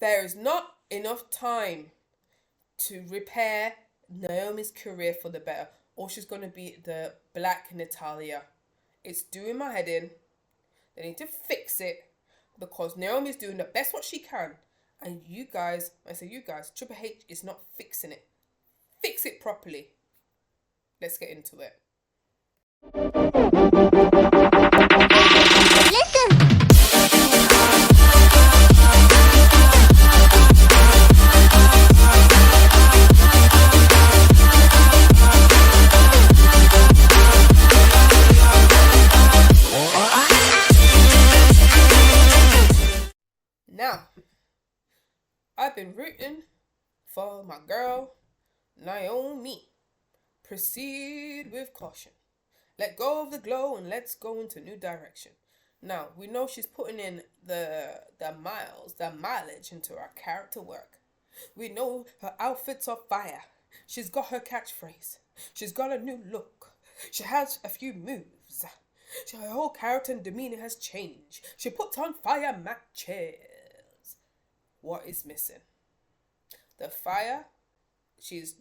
There is not enough time to repair Naomi's career for the better, or she's going to be the Black Natalia. It's doing my head in. They need to fix it because Naomi's doing the best what she can. And you guys, I say you guys, Triple H is not fixing it. Fix it properly. Let's get into it. Now, I've been rooting for my girl, Naomi. Proceed with caution. Let go of the glow and let's go into new direction. Now, we know she's putting in the mileage into her character work. We know her outfits are fire. She's got her catchphrase. She's got a new look. She has a few moves. Her whole character and demeanor has changed. She puts on fire matches. What is missing? The fire. She's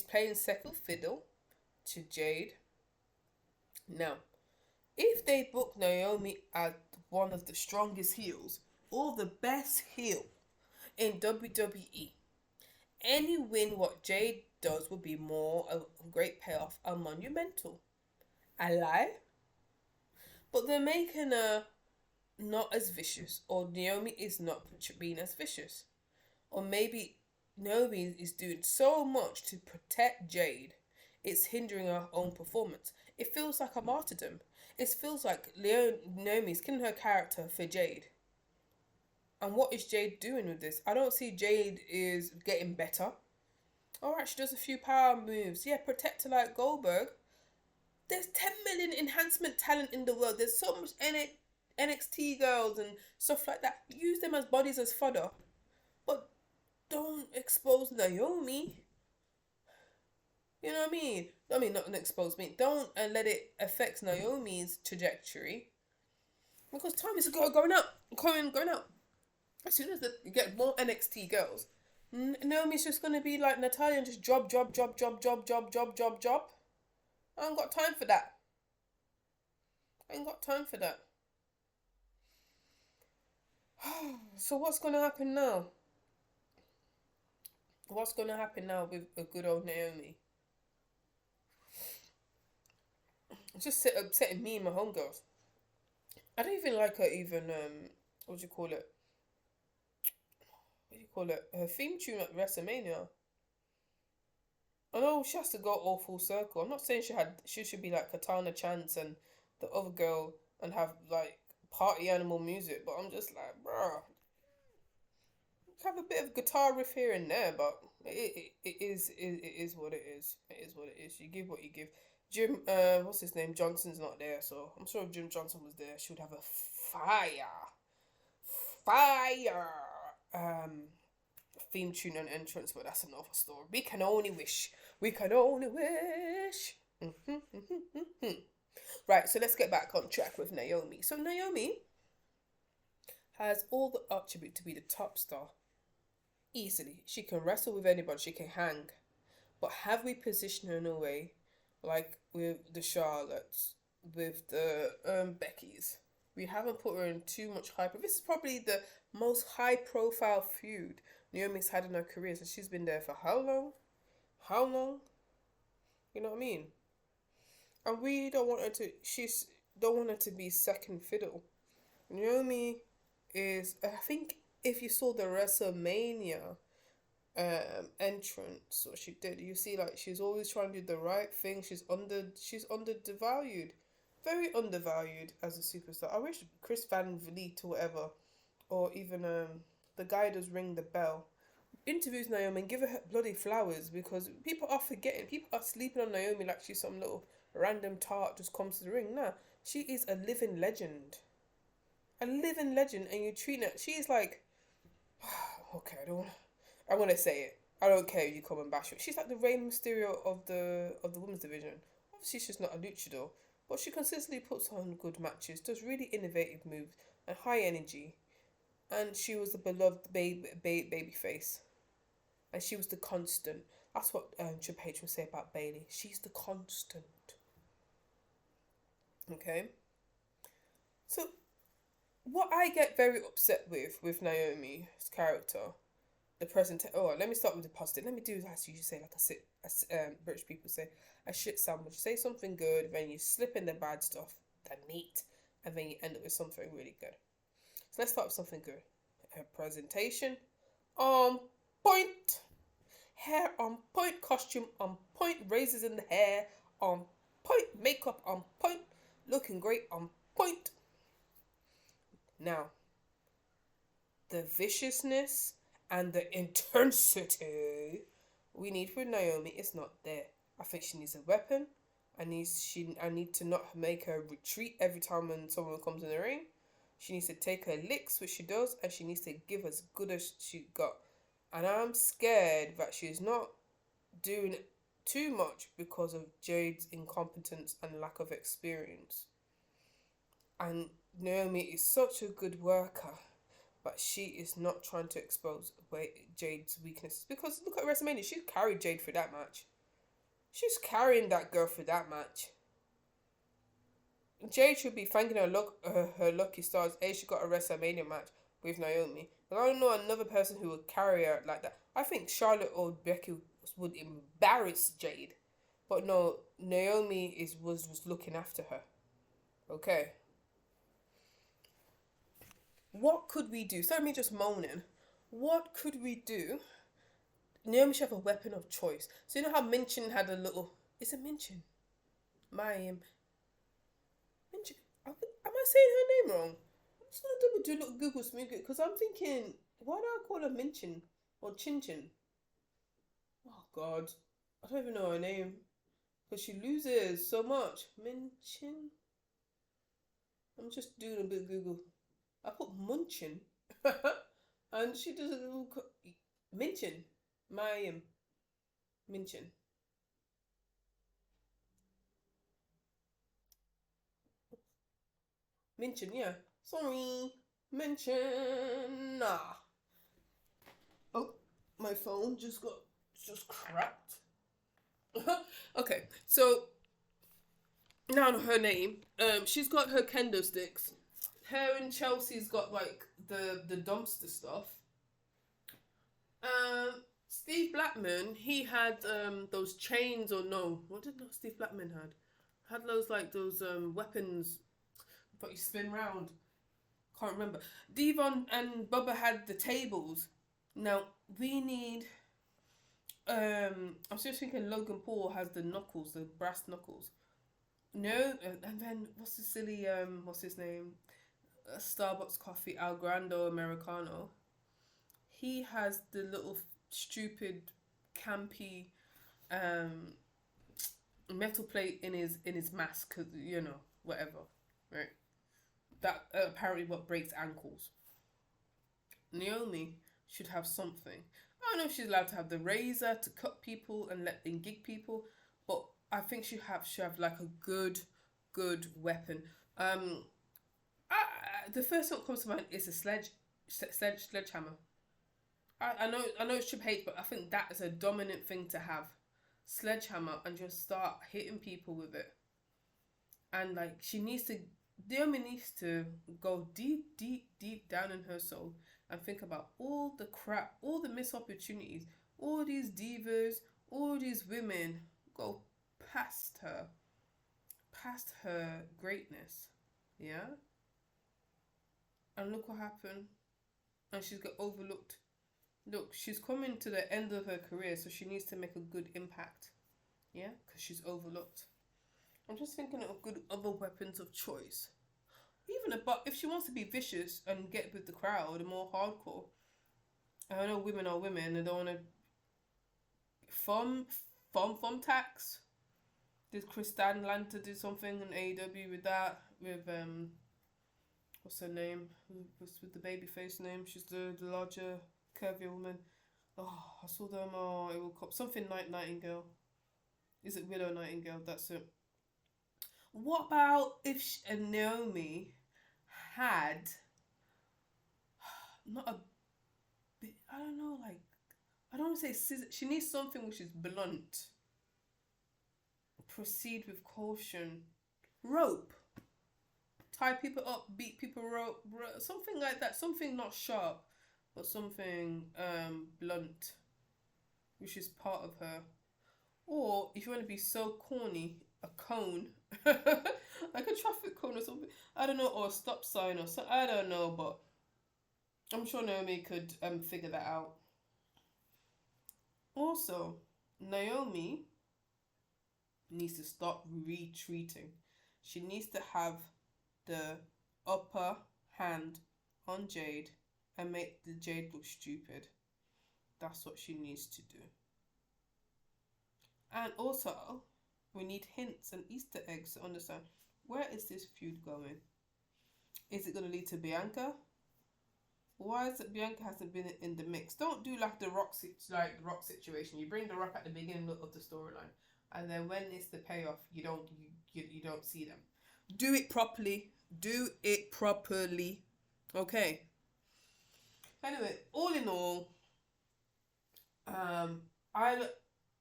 playing second fiddle to Jade. Now, if they book Naomi as one of the strongest heels or the best heel in WWE, any win what Jade does will be more a great payoff and monumental. I lie? But they're making her not as vicious, or Naomi is not being as vicious. Or maybe Naomi is doing so much to protect Jade, it's hindering her own performance. It feels like a martyrdom. It feels like Naomi's killing her character for Jade. And what is Jade doing with this? I don't see Jade is getting better. Alright, she does a few power moves. Yeah, protect her like Goldberg. There's 10 million enhancement talent in the world. There's so much NXT girls and stuff like that. Use them as bodies as fodder. But don't expose Naomi. You know what I mean? I mean, not expose me. Don't let it affect Naomi's trajectory. Because time is going up. Going up. As soon as you get more NXT girls, Naomi's just going to be like Natalia and just job. I ain't got time for that. So what's going to happen now? What's going to happen now with a good old Naomi? It's just upsetting me and my homegirls. I don't even like her what do you call it? Her theme tune at WrestleMania. I know she has to go all full circle. I'm not saying she should be like Katana Chance and the other girl and have like party animal music, but I'm just like, bruh. Have a bit of guitar riff here and there, but it is what it is. It is what it is. You give what you give. Jim, what's his name? Johnson's not there, so I'm sure if Jim Johnson was there, she would have a fire theme tune and entrance, but that's another story. We can only wish. Right, so let's get back on track with Naomi. So Naomi has all the attributes to be the top star. Easily. She can wrestle with anybody. She can hang. But have we positioned her in a way like with the Charlottes, with the Beckys? We haven't put her in too much hype. This is probably the most high-profile feud Naomi's had in her career. So she's been there for how long? You know what I mean? And we don't want her to be second fiddle. Naomi is, I think if you saw the WrestleMania entrance, what she did, you see like she's always trying to do the right thing. She's undervalued. Very undervalued as a superstar. I wish Chris Van Vliet or whatever, or even the guy does Ring the Bell, interviews Naomi and give her bloody flowers, because people are forgetting. People are sleeping on Naomi like she's some little random tart just comes to the ring. Nah, she is a living legend. And you treat her. She's like, okay, I want to say it. I don't care if you come and bash her. She's like the Rey Mysterio of the women's division. Obviously, she's not a luchador, but she consistently puts on good matches, does really innovative moves and high energy. and she was the beloved baby face, and she was the constant. That's what Triple H will say about Bailey. She's the constant. Okay. So what I get very upset with Naomi's character, the present. Oh, let me start with the positive. Let me do as you say, like British people say, a shit sandwich. Say something good, then you slip in the bad stuff, the meat, and then you end up with something really good. So let's start with something good. Her presentation, on point. Hair on point, costume on point, razors in the hair on point, makeup on point, looking great on point. Now, the viciousness and the intensity we need with Naomi is not there. I think she needs a weapon. I need to not make her retreat every time when someone comes in the ring. She needs to take her licks, which she does, and she needs to give as good as she got. And I'm scared that she's not doing too much because of Jade's incompetence and lack of experience. And Naomi is such a good worker, but she is not trying to expose Jade's weaknesses. Because look at WrestleMania, she carried Jade for that match. She's carrying that girl for that match. Jade should be thanking her lucky stars. She got a WrestleMania match with Naomi. But I don't know another person who would carry her like that. I think Charlotte or Becky would embarrass Jade. But no, Naomi was looking after her. Okay. What could we do? Instead of me just moaning, what could we do? Naomi should have a weapon of choice. So you know how Minchin had a little... Is it Minchin? Minchin. Am I saying her name wrong? I'm just going to do a little Google smooth it because I'm thinking, why do I call her Minchin? Or Chin Chin? Oh God. I don't even know her name. Because she loses so much. Minchin? I'm just doing a bit of Google. I put Munchin. And she does a little... Minchin. Minchin. Minchin, yeah. Sorry. Minchin. Nah. Oh, my phone just cracked. Okay, so now her name. She's got her kendo sticks. Her and Chelsea's got like the dumpster stuff. Steve Blackman, he had those chains or no? What did Steve Blackman had? Had those like those weapons, but you spin round. Can't remember. Devon and Bubba had the tables. Now we need. I'm just thinking Logan Paul has the knuckles, the brass knuckles. No, and then what's the silly what's his name? Starbucks coffee Al Grando Americano. He has the little stupid campy metal plate in his mask, cause you know whatever, right? That apparently what breaks ankles. Naomi should have something. I don't know if she's allowed to have the razor to cut people and let them gig people, but I think she should have like a good weapon. The first thing that comes to mind is a sledgehammer. I know it's Triple H, but I think that is a dominant thing to have. Sledgehammer and just start hitting people with it. And like Naomi needs to go deep down in her soul and think about all the crap, all the missed opportunities, all these divas, all these women go past her greatness, yeah? And look what happened. And she's got overlooked. Look, she's coming to the end of her career, so she needs to make a good impact, yeah? Because she's overlooked. I'm just thinking of good other weapons of choice. Even if she wants to be vicious and get with the crowd and more hardcore. I know women are women and don't want to thumbtacks. Did Chris Stanlanta do something in AEW with that? With what's her name? What's with the baby face name? She's the larger curvy woman. Oh, I saw them. Oh, it will come something Nightingale. Is it Widow Nightingale? That's it. What about if Naomi had not a bit. I don't know. Like I don't want to say scissor. She needs something which is blunt. Proceed with caution. Rope. Tie people up, beat people something like that. Something not sharp, but something blunt, which is part of her. Or if you want to be so corny, a cone, like a traffic cone or something. I don't know, or a stop sign or something. I don't know, but I'm sure Naomi could figure that out. Also, Naomi needs to stop retreating. She needs to have the upper hand on Jade and make the Jade look stupid. That's what she needs to do. And also, we need hints and Easter eggs to understand where is this feud going. Is it going to lead to Bianca? Why is it Bianca hasn't been in the mix? Don't do like the Rock situation. You bring the Rock at the beginning of the storyline, and then when it's the payoff, you don't see them. Do it properly. Do it properly. Okay. Anyway, all in all,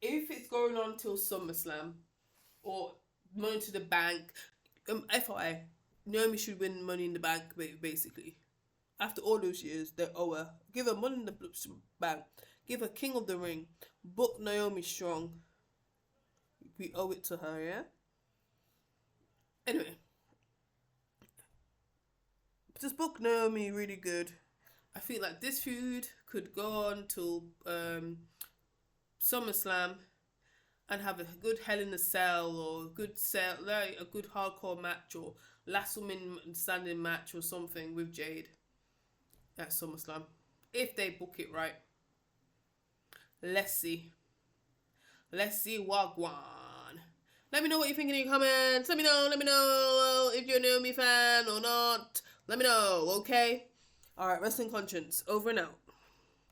if it's going on till SummerSlam or Money to the Bank, FYI, Naomi should win Money in the Bank basically. After all those years, they owe her. Give her Money in the Bank. Give her King of the Ring. Book Naomi strong. We owe it to her, yeah? Anyway. Just book Naomi really good. I feel like this feud could go on till SummerSlam and have a good Hell in a Cell or a good hardcore match or last woman standing match or something with Jade at SummerSlam. If they book it right. Let's see. Wagwan. Let me know what you think in your comments. Let me know if you're a Naomi fan or not. Let me know, okay? Alright, Wrestling Conscience, over and out.